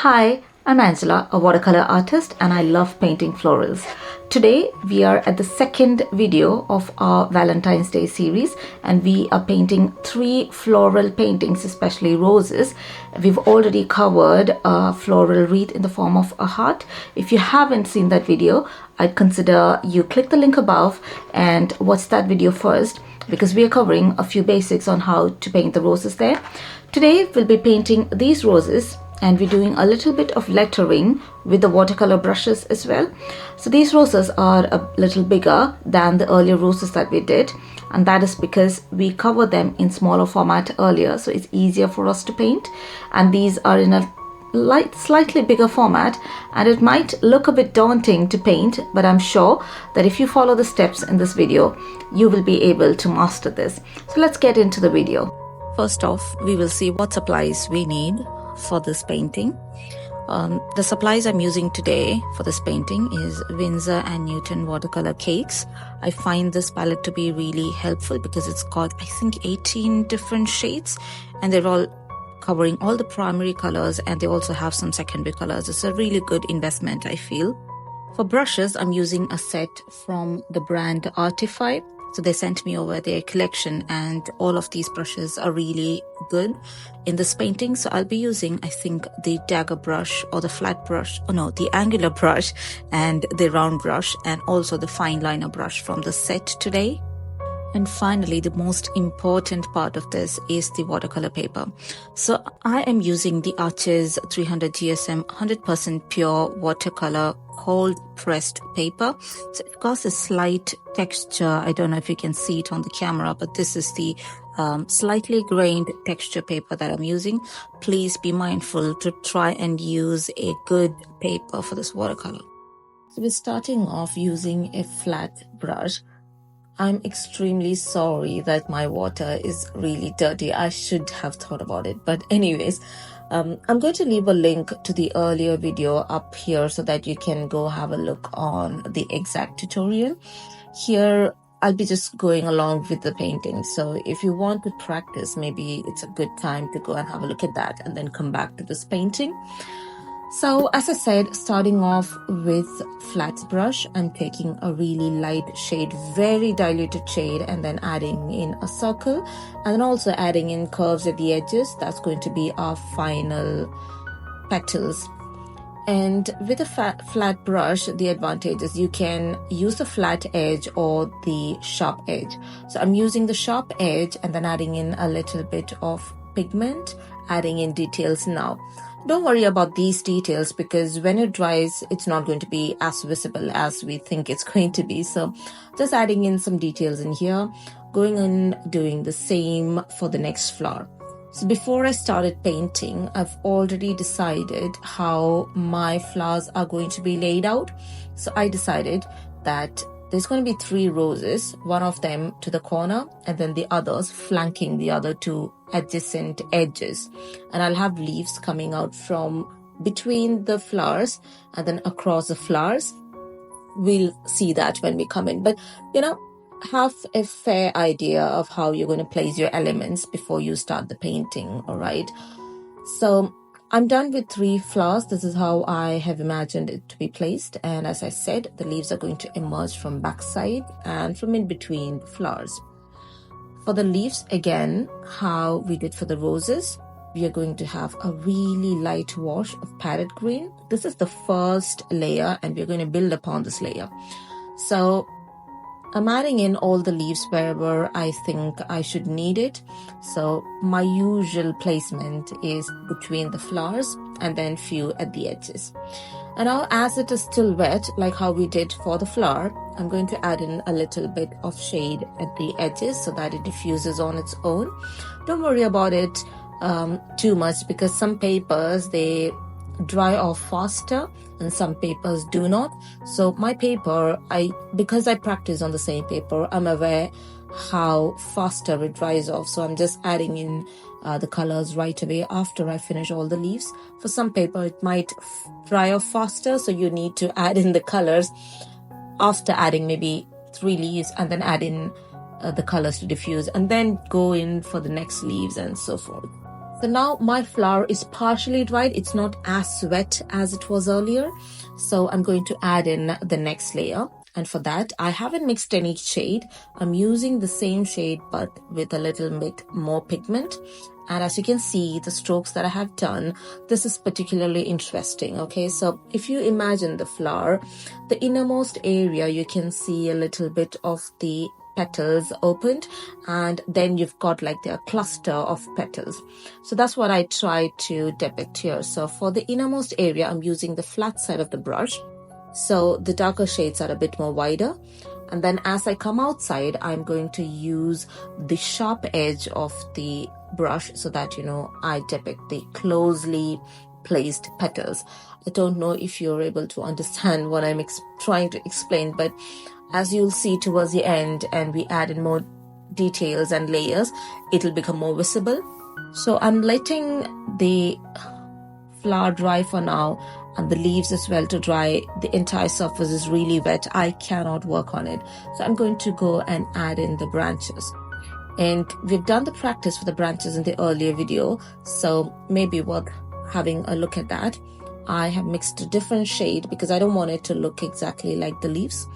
Hi, I'm Angela, a watercolor artist, and I love painting florals. Today we are at the second video of our Valentine's Day series, and we are painting 3 floral paintings, especially roses. We've already covered a floral wreath in the form of a heart. If you haven't seen that video, I'd consider you click the link above and watch that video first, because we are covering a few basics on how to paint the roses there. Today we'll be painting these roses, and we're doing a little bit of lettering with the watercolor brushes as well. So these roses are a little bigger than the earlier roses that we did, and that is because we covered them in smaller format earlier, so it's easier for us to paint. And these are in a slightly bigger format, and it might look a bit daunting to paint, but I'm sure that if you follow the steps in this video, you will be able to master this. So let's get into the video. First off, we will see what supplies we need for this painting. The supplies I'm using today for this painting is Winsor & Newton watercolor cakes. I find this palette to be really helpful because it's got, I think, 18 different shades, and they're all covering all the primary colors, and they also have some secondary colors. It's a really good investment, I feel. For brushes, I'm using a set from the brand Artify. So they sent me over their collection, and all of these brushes are really good in this painting. So I'll be using, I think, the dagger brush or the flat brush, the angular brush and the round brush, and also the fine liner brush from the set today. And finally, the most important part of this is the watercolor paper. So I am using the Arches 300 GSM 100% pure watercolor cold pressed paper. So it got a slight texture. I don't know if you can see it on the camera, but this is the slightly grained texture paper that I'm using. Please be mindful to try and use a good paper for this watercolor. So we're starting off using a flat brush. I'm extremely sorry that my water is really dirty. I should have thought about it. But anyways, I'm going to leave a link to the earlier video up here so that you can go have a look on the exact tutorial. Here, I'll be just going along with the painting. So if you want to practice, maybe it's a good time to go and have a look at that and then come back to this painting. So as I said, starting off with flat brush, I'm taking a really light shade, very diluted shade, and then adding in a circle, and then also adding in curves at the edges. That's going to be our final petals. And with a flat brush, the advantage is you can use the flat edge or the sharp edge. So I'm using the sharp edge and then adding in a little bit of pigment, adding in details now. Don't worry about these details because when it dries, it's not going to be as visible as we think it's going to be. So just adding in some details in here, going on doing the same for the next flower. So before I started painting, I've already decided how my flowers are going to be laid out. So I decided that there's going to be 3 roses, one of them to the corner, and then the others flanking the other 2 adjacent edges. And I'll have leaves coming out from between the flowers and then across the flowers. We'll see that when we come in. But, have a fair idea of how you're going to place your elements before you start the painting, all right? So I'm done with 3 flowers. This is how I have imagined it to be placed. And as I said, the leaves are going to emerge from backside and from in between the flowers. For the leaves, again, how we did for the roses, we are going to have a really light wash of parrot green. This is the first layer, and we're going to build upon this layer. So I'm adding in all the leaves wherever I think I should need it. So my usual placement is between the flowers and then few at the edges. And now as it is still wet, like how we did for the flower, I'm going to add in a little bit of shade at the edges so that it diffuses on its own. Don't worry about it too much because some papers, they dry off faster and some papers do not. So my paper, because I practice on the same paper, I'm aware how faster it dries off. So I'm just adding in the colors right away after I finish all the leaves. For some paper, it might dry off faster, so you need to add in the colors after adding maybe 3 leaves and then add in the colors to diffuse and then go in for the next leaves and so forth. So now my flower is partially dried. It's not as wet as it was earlier. So I'm going to add in the next layer. And for that, I haven't mixed any shade. I'm using the same shade, but with a little bit more pigment. And as you can see, the strokes that I have done, this is particularly interesting. Okay, so if you imagine the flower, the innermost area, you can see a little bit of the petals opened, and then you've got like a cluster of petals. So that's what I try to depict here. So for the innermost area, I'm using the flat side of the brush. So the darker shades are a bit more wider. And then as I come outside, I'm going to use the sharp edge of the brush so that, you know, I depict the closely placed petals. I don't know if you're able to understand what I'm trying to explain, but as you'll see towards the end and we add in more details and layers, it'll become more visible. So I'm letting the flower dry for now, and the leaves as well to dry. The entire surface is really wet. I cannot work on it. So I'm going to go and add in the branches. And we've done the practice for the branches in the earlier video, so maybe worth having a look at that. I have mixed a different shade because I don't want it to look exactly like the leaves.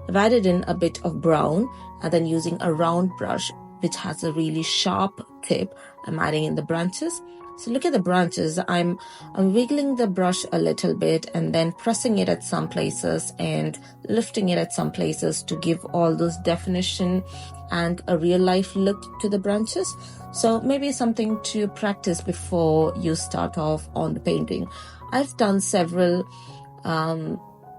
I've added in a bit of brown, and then using a round brush which has a really sharp tip, I'm adding in the branches. So look at the branches. I'm wiggling the brush a little bit and then pressing it at some places and lifting it at some places to give all those definition and a real life look to the branches. So maybe something to practice before you start off on the painting. I've done several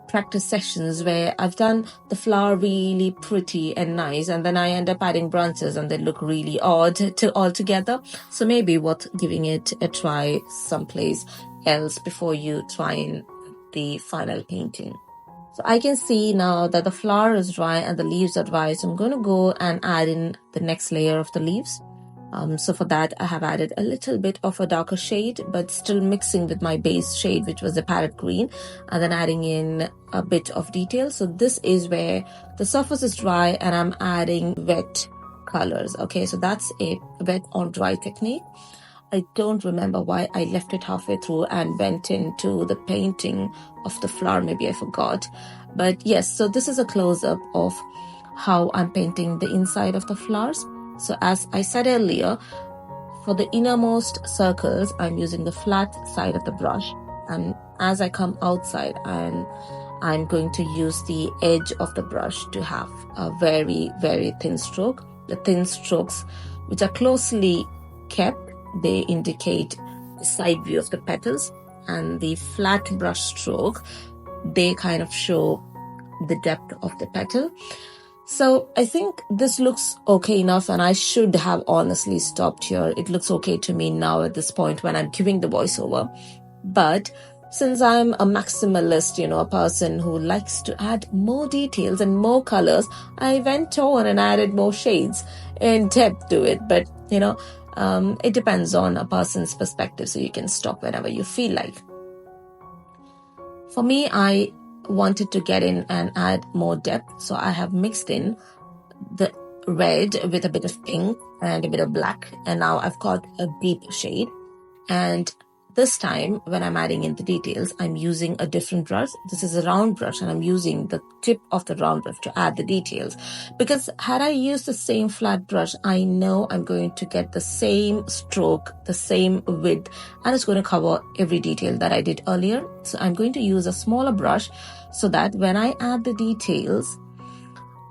practice sessions where I've done the flower really pretty and nice, and then I end up adding branches and they look really odd to all together. So maybe worth giving it a try someplace else before you try in the final painting. So I can see now that the flower is dry and the leaves are dry, so I'm going to go and add in the next layer of the leaves. So for that, I have added a little bit of a darker shade, but still mixing with my base shade, which was the parrot green, and then adding in a bit of detail. So this is where the surface is dry and I'm adding wet colors. Okay, so that's a wet on dry technique. I don't remember why I left it halfway through and went into the painting of the flower. Maybe I forgot. But yes, so this is a close-up of how I'm painting the inside of the flowers. So as I said earlier, for the innermost circles, I'm using the flat side of the brush. And as I come outside, I'm going to use the edge of the brush to have a very, very thin stroke. The thin strokes, which are closely kept, they indicate the side view of the petals. And the flat brush stroke, they kind of show the depth of the petal. So I think this looks okay enough, and I should have honestly stopped here. It looks okay to me now at this point when I'm giving the voiceover. But since I'm a maximalist, you know, a person who likes to add more details and more colors, I went on and added more shades and depth to it. But, you know, it depends on a person's perspective, so you can stop whenever you feel like. For me, I wanted to get in and add more depth, so I have mixed in the red with a bit of pink and a bit of black, and now I've got a deep shade. And this time when I'm adding in the details, I'm using a different brush. This is a round brush, and I'm using the tip of the round brush to add the details, because had I used the same flat brush, I know I'm going to get the same stroke, the same width, and it's going to cover every detail that I did earlier. So I'm going to use a smaller brush so that when I add the details,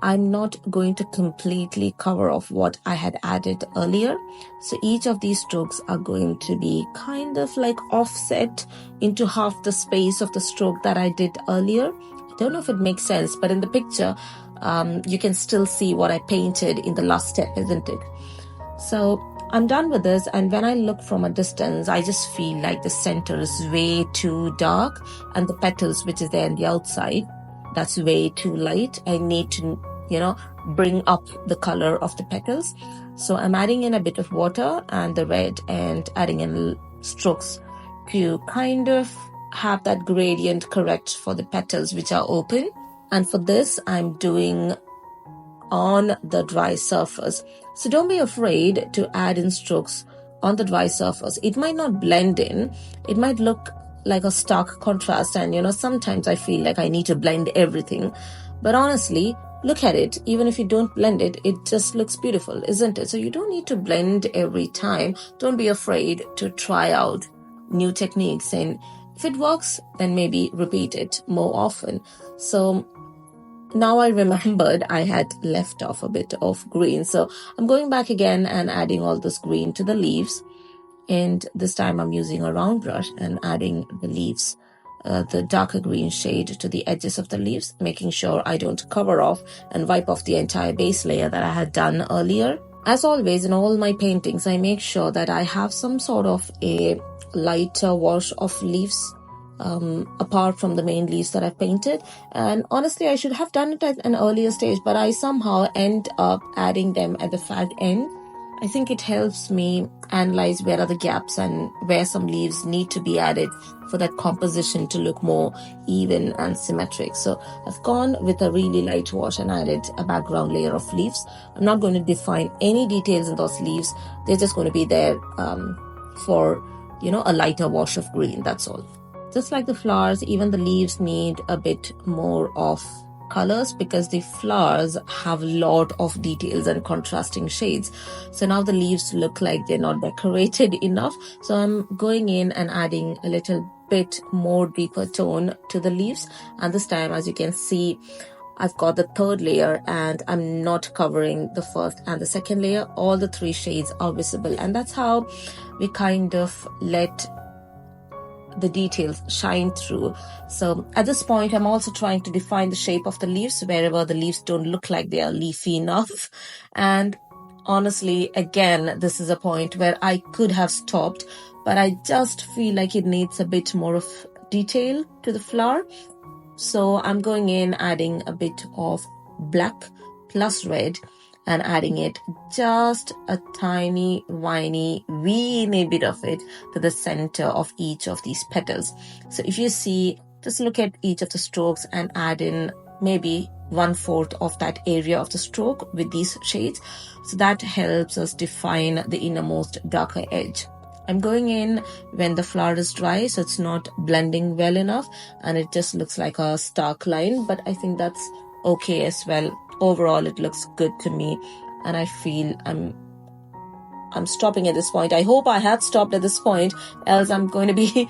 I'm not going to completely cover off what I had added earlier. So each of these strokes are going to be kind of like offset into half the space of the stroke that I did earlier. I don't know if it makes sense, but in the picture, you can still see what I painted in the last step, isn't it? So I'm done with this, and when I look from a distance, I just feel like the center is way too dark, and the petals, which is there on the outside, that's way too light. I need to, you know, bring up the color of the petals. So I'm adding in a bit of water and the red, and adding in strokes to kind of have that gradient correct for the petals which are open. And for this, I'm doing on the dry surface. So don't be afraid to add in strokes on the dry surface, it might not blend in. It might look like a stark contrast, and sometimes I feel like I need to blend everything. But honestly, look at it. Even if you don't blend it, it just looks beautiful, isn't it? So you don't need to blend every time. Don't be afraid to try out new techniques, and if it works, then maybe repeat it more often. So now I remembered I had left off a bit of green, so I'm going back again and adding all this green to the leaves. And this time I'm using a round brush and adding the leaves, the darker green shade to the edges of the leaves, making sure I don't cover off and wipe off the entire base layer that I had done earlier. As always, in all my paintings, I make sure that I have some sort of a lighter wash of leaves apart from the main leaves that I've painted. And honestly, I should have done it at an earlier stage, but I somehow end up adding them at the fag end. I think it helps me analyze where are the gaps and where some leaves need to be added for that composition to look more even and symmetric. So I've gone with a really light wash and added a background layer of leaves. I'm not going to define any details in those leaves. They're just going to be there for, a lighter wash of green. That's all. Just like the flowers, even the leaves need a bit more of colors because the flowers have a lot of details and contrasting shades. So now the leaves look like they're not decorated enough. So I'm going in and adding a little bit more deeper tone to the leaves. And this time, as you can see, I've got the third layer and I'm not covering the first and the second layer. All the three shades are visible. And that's how we kind of let the details shine through. So at this point, I'm also trying to define the shape of the leaves wherever the leaves don't look like they are leafy enough. And honestly, again, this is a point where I could have stopped, but I just feel like it needs a bit more of detail to the flower. So I'm going in, adding a bit of black plus red and adding it just a tiny, weeny bit of it to the center of each of these petals. So if you see, just look at each of the strokes and add in maybe 1/4 of that area of the stroke with these shades. So that helps us define the innermost darker edge. I'm going in when the flower is dry, so it's not blending well enough and it just looks like a stark line, but I think that's okay as well. Overall, it looks good to me and I feel I'm stopping at this point. I hope I had stopped at this point, else I'm going to be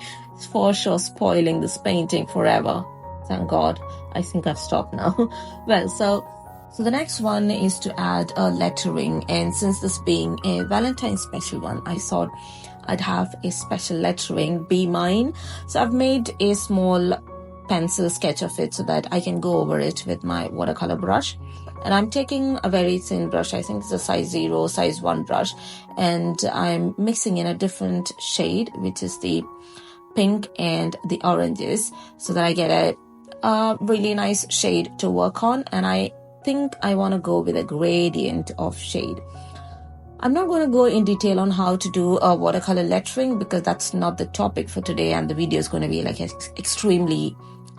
for sure spoiling this painting forever. Thank God. I think I've stopped now. Well, so the next one is to add a lettering, and since this being a Valentine's special one, I thought I'd have a special lettering be mine. So I've made a small pencil sketch of it so that I can go over it with my watercolor brush. And I'm taking a very thin brush. I think it's a size 0, size 1 brush. And I'm mixing in a different shade, which is the pink and the oranges, so that I get a really nice shade to work on. And I think I want to go with a gradient of shade. I'm not going to go in detail on how to do a watercolor lettering because that's not the topic for today, and the video is going to be like extremely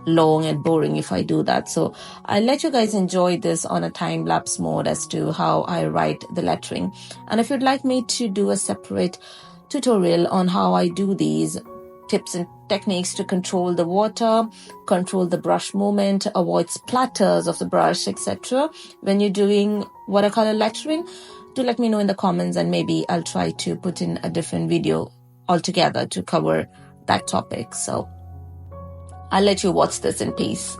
long and boring if I do that. So I'll let you guys enjoy this on a time-lapse mode as to how I write the lettering. And if you'd like me to do a separate tutorial on how I do these tips and techniques to control the water, control the brush movement, avoid splatters of the brush, etc. when you're doing watercolor lettering, do let me know in the comments and maybe I'll try to put in a different video altogether to cover that topic. So I'll let you watch this in peace.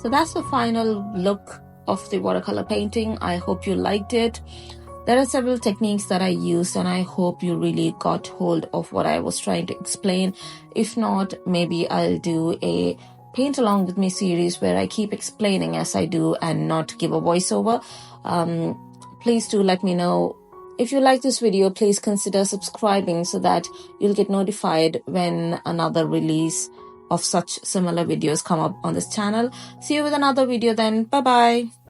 So that's the final look of the watercolor painting. I hope you liked it. There are several techniques that I used, and I hope you really got hold of what I was trying to explain. If not, maybe I'll do a paint along with me series where I keep explaining as I do and not give a voiceover. Please do let me know. If you like this video, please consider subscribing so that you'll get notified when another release of such similar videos come up on this channel. See you with another video then. Bye bye.